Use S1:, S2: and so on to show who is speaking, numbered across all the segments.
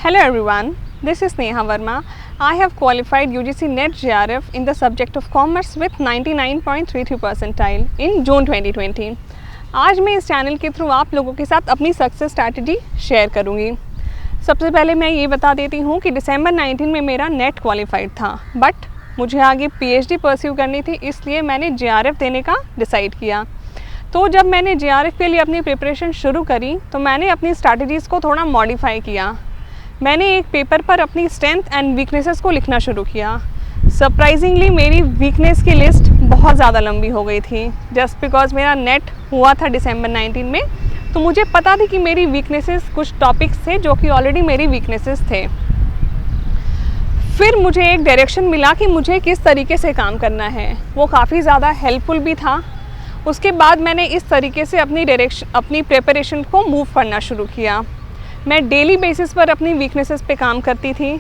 S1: Hello everyone, this is Neha Verma. I have qualified UGC NET JRF in the subject of Commerce with 99.33 percentile in June 2020. आज मैं इस channel के through आप लोगों के साथ अपनी सक्सेस स्ट्रैटेजी शेयर करूंगी। सबसे पहले मैं ये बता देती हूँ कि दिसंबर 19 में मेरा नेट क्वालिफाइड था, बट मुझे आगे PhD परस्यू करनी थी, इसलिए मैंने JRF देने का डिसाइड किया। तो जब मैंने JRF के लिए अपनी प्रिपरेशन शुरू करी तो मैंने अपनी स्ट्रैटेजीज़ को थोड़ा मॉडिफाई किया। मैंने एक पेपर पर अपनी स्ट्रेंथ एंड वीकनेसेस को लिखना शुरू किया। सरप्राइजिंगली मेरी वीकनेस की लिस्ट बहुत ज़्यादा लंबी हो गई थी, जस्ट बिकॉज मेरा नेट हुआ था दिसंबर 19 में, तो मुझे पता थी कि मेरी वीकनेसेस कुछ टॉपिक्स थे जो कि ऑलरेडी मेरी वीकनेसेस थे। फिर मुझे एक डायरेक्शन मिला कि मुझे किस तरीके से काम करना है, वो काफ़ी ज़्यादा हेल्पफुल भी था। उसके बाद मैंने इस तरीके से अपनी प्रिपरेशन को मूव करना शुरू किया। मैं डेली बेसिस पर अपनी वीकनेसेस पे काम करती थी।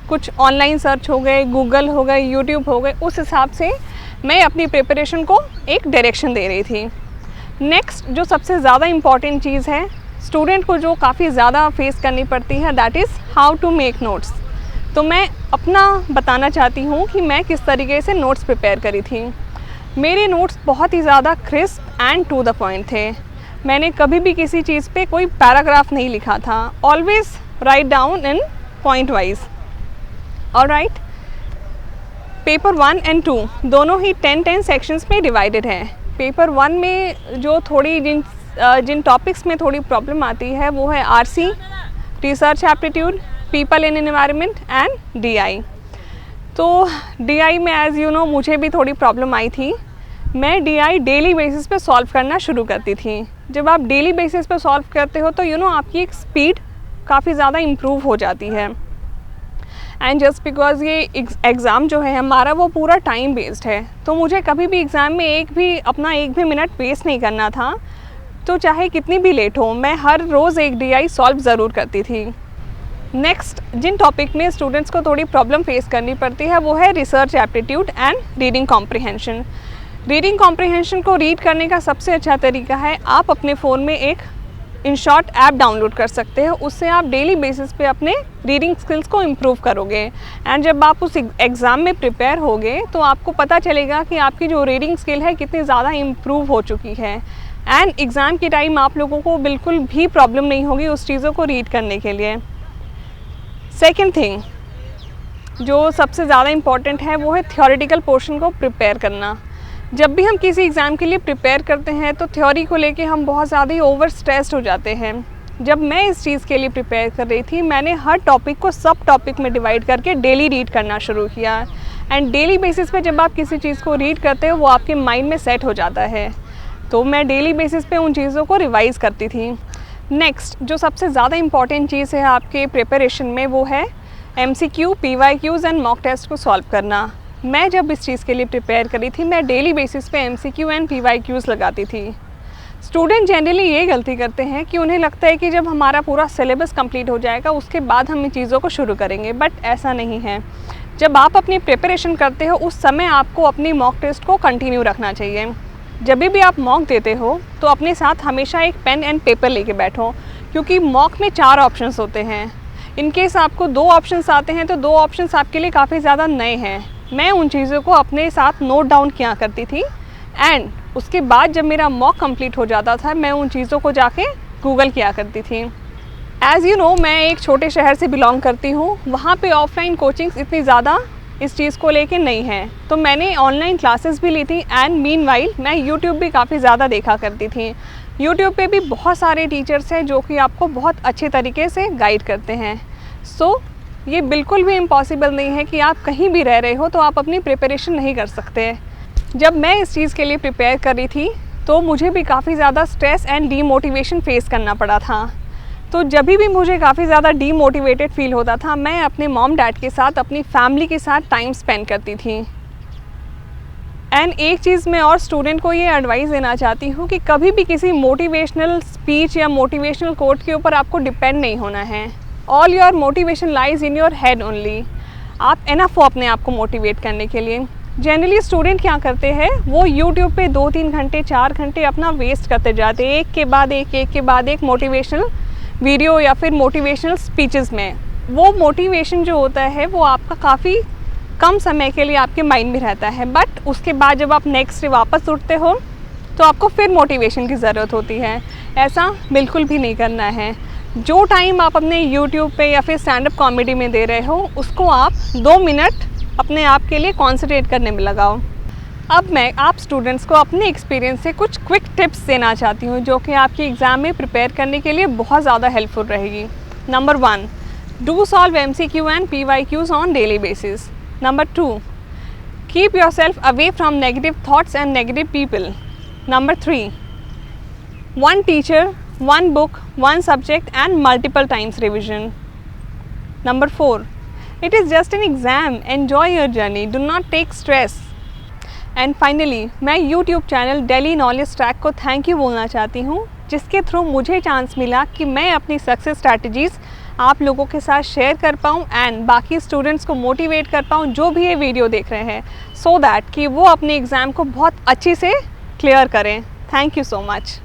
S1: कुछ ऑनलाइन सर्च हो गए, गूगल हो गए, यूट्यूब हो गए, उस हिसाब से मैं अपनी प्रिपरेशन को एक डायरेक्शन दे रही थी। नेक्स्ट जो सबसे ज़्यादा इम्पॉर्टेंट चीज़ है स्टूडेंट को, जो काफ़ी ज़्यादा फेस करनी पड़ती है, that is how to make notes. तो मैं अपना बताना चाहती हूँ कि मैं किस तरीके से नोट्स प्रिपेयर करी थी। मेरे नोट्स बहुत ही ज़्यादा crisp and to the point थे। मैंने कभी भी किसी चीज़ पे कोई पैराग्राफ नहीं लिखा था। Always write down in point wise. Alright, paper 1 and 2 दोनों ही 10-10 सेक्शंस में डिवाइडेड है। पेपर 1 में जो थोड़ी जिन टॉपिक्स में थोड़ी प्रॉब्लम आती है वो है RC, research aptitude, people in environment and DI। तो DI में एज़ यू नो मुझे भी थोड़ी प्रॉब्लम आई थी। मैं DI डेली बेसिस पे सॉल्व करना शुरू करती थी। जब आप डेली बेसिस पे सॉल्व करते हो तो आपकी एक स्पीड काफ़ी ज़्यादा इम्प्रूव हो जाती है। एंड जस्ट बिकॉज ये एग्ज़ाम जो है हमारा वो पूरा टाइम बेस्ड है, तो मुझे कभी भी एग्ज़ाम में एक भी मिनट वेस्ट नहीं करना था। तो चाहे कितनी भी लेट हो, मैं हर रोज़ एक DI सॉल्व ज़रूर करती थी। नेक्स्ट जिन टॉपिक में स्टूडेंट्स को थोड़ी प्रॉब्लम फेस करनी पड़ती है वो है research aptitude and reading comprehension. Reading comprehension को रीड करने का सबसे अच्छा तरीका है आप अपने फ़ोन में एक InShot ऐप डाउनलोड कर सकते हो। उससे आप डेली बेसिस पे अपने रीडिंग स्किल्स को इम्प्रूव करोगे। एंड जब आप उस एग्ज़ाम में प्रिपेयर होगे तो आपको पता चलेगा कि आपकी जो रीडिंग स्किल है कितनी ज़्यादा इम्प्रूव हो चुकी है। एंड एग्ज़ाम के टाइम आप लोगों को बिल्कुल भी प्रॉब्लम नहीं होगी उस चीज़ों को रीड करने के लिए। सेकेंड थिंग जो सबसे ज़्यादा इम्पॉर्टेंट है वो है थ्योरेटिकल पोर्शन को प्रिपेयर करना। जब भी हम किसी एग्ज़ाम के लिए प्रिपेयर करते हैं तो थ्योरी को लेके हम बहुत ज़्यादा ही ओवर स्ट्रेस्ड हो जाते हैं। जब मैं इस चीज़ के लिए प्रिपेयर कर रही थी, मैंने हर टॉपिक को सब टॉपिक में डिवाइड करके डेली रीड करना शुरू किया। एंड डेली बेसिस पे जब आप किसी चीज़ को रीड करते हो वो आपके माइंड में सेट हो जाता है। तो मैं डेली बेसिस पे उन चीज़ों को रिवाइज़ करती थी। नेक्स्ट जो सबसे ज़्यादा इम्पॉर्टेंट चीज़ है आपके प्रिपरेशन में वो है MCQ, PYQs and mock test को सॉल्व करना। मैं जब इस चीज़ के लिए प्रिपेयर करी थी मैं डेली बेसिस पे MCQ एंड PYQs लगाती थी। स्टूडेंट जनरली ये गलती करते हैं कि उन्हें लगता है कि जब हमारा पूरा सिलेबस कंप्लीट हो जाएगा उसके बाद हम इन चीज़ों को शुरू करेंगे, बट ऐसा नहीं है। जब आप अपनी प्रिपरेशन करते हो उस समय आपको अपनी मॉक टेस्ट को कंटिन्यू रखना चाहिए। जब भी आप मॉक देते हो तो अपने साथ हमेशा एक पेन एंड पेपर लेके बैठो, क्योंकि मॉक में 4 ऑप्शंस होते हैं। इनकेस आपको 2 ऑप्शंस आते हैं तो 2 ऑप्शंस आपके लिए काफ़ी ज़्यादा नए हैं। मैं उन चीज़ों को अपने साथ नोट डाउन किया करती थी। एंड उसके बाद जब मेरा मॉक कंप्लीट हो जाता था मैं उन चीज़ों को जाके गूगल किया करती थी। एज़ यू नो मैं एक छोटे शहर से बिलोंग करती हूँ, वहाँ पे ऑफलाइन कोचिंग्स इतनी ज़्यादा इस चीज़ को लेके नहीं है, तो मैंने ऑनलाइन क्लासेस भी ली थी। एंड मीनवाइल मैं यूट्यूब भी काफ़ी ज़्यादा देखा करती थी। यूट्यूब पे भी बहुत सारे टीचर्स हैं जो कि आपको बहुत अच्छे तरीके से गाइड करते हैं। सो ये बिल्कुल भी इम्पॉसिबल नहीं है कि आप कहीं भी रह रहे हो तो आप अपनी प्रिपरेशन नहीं कर सकते। जब मैं इस चीज़ के लिए प्रिपेयर कर रही थी तो मुझे भी काफ़ी ज़्यादा स्ट्रेस एंड डीमोटिवेशन फेस करना पड़ा था। तो जब भी मुझे काफ़ी ज़्यादा डीमोटिवेटेड फील होता था मैं अपने मॉम डैड के साथ, अपनी फैमिली के साथ टाइम स्पेंड करती थी। एंड एक चीज़ मैं और स्टूडेंट को ये एडवाइस देना चाहती हूँ कि कभी भी किसी मोटिवेशनल स्पीच या मोटिवेशनल कोट के ऊपर आपको डिपेंड नहीं होना है। All your motivation lies in your head only. आप एनफ हो अपने आप को मोटिवेट करने के लिए। जनरली स्टूडेंट क्या करते हैं, वो यूट्यूब पे 2-3 घंटे 4 घंटे अपना वेस्ट करते जाते हैं, एक के बाद एक मोटिवेशनल वीडियो या फिर मोटिवेशनल स्पीचेस में। वो मोटिवेशन जो होता है वो आपका काफ़ी कम समय के लिए आपके माइंड में रहता है, बट उसके बाद जब आप नेक्स्ट डे वापस उठते हो तो आपको फिर मोटिवेशन की ज़रूरत होती है। ऐसा बिल्कुल भी नहीं करना है। जो टाइम आप अपने यूट्यूब पे या फिर स्टैंड अप कॉमेडी में दे रहे हो उसको आप 2 मिनट अपने आप के लिए कॉन्सेंट्रेट करने में लगाओ। अब मैं आप स्टूडेंट्स को अपने एक्सपीरियंस से कुछ क्विक टिप्स देना चाहती हूँ जो कि आपकी एग्ज़ाम में प्रिपेयर करने के लिए बहुत ज़्यादा हेल्पफुल रहेगी। Number 1, do solve MCQ and PYQs on daily basis. Number 2, keep your self away from negative thoughts and negative people. Number 3, one teacher, one book, one subject and multiple times revision. Number 4, it is just an exam, enjoy your journey, do not take stress. And finally, मैं YouTube channel daily knowledge track को thank you बोलना चाहती हूँ, जिसके through मुझे chance मिला कि मैं अपनी सक्सेस स्ट्रैटेजीज़ आप लोगों के साथ शेयर कर पाऊँ एंड बाकी स्टूडेंट्स को मोटिवेट कर पाऊँ जो भी ये वीडियो देख रहे हैं, सो दैट कि वो अपने एग्ज़ाम को बहुत अच्छे से क्लियर करें। Thank you so much.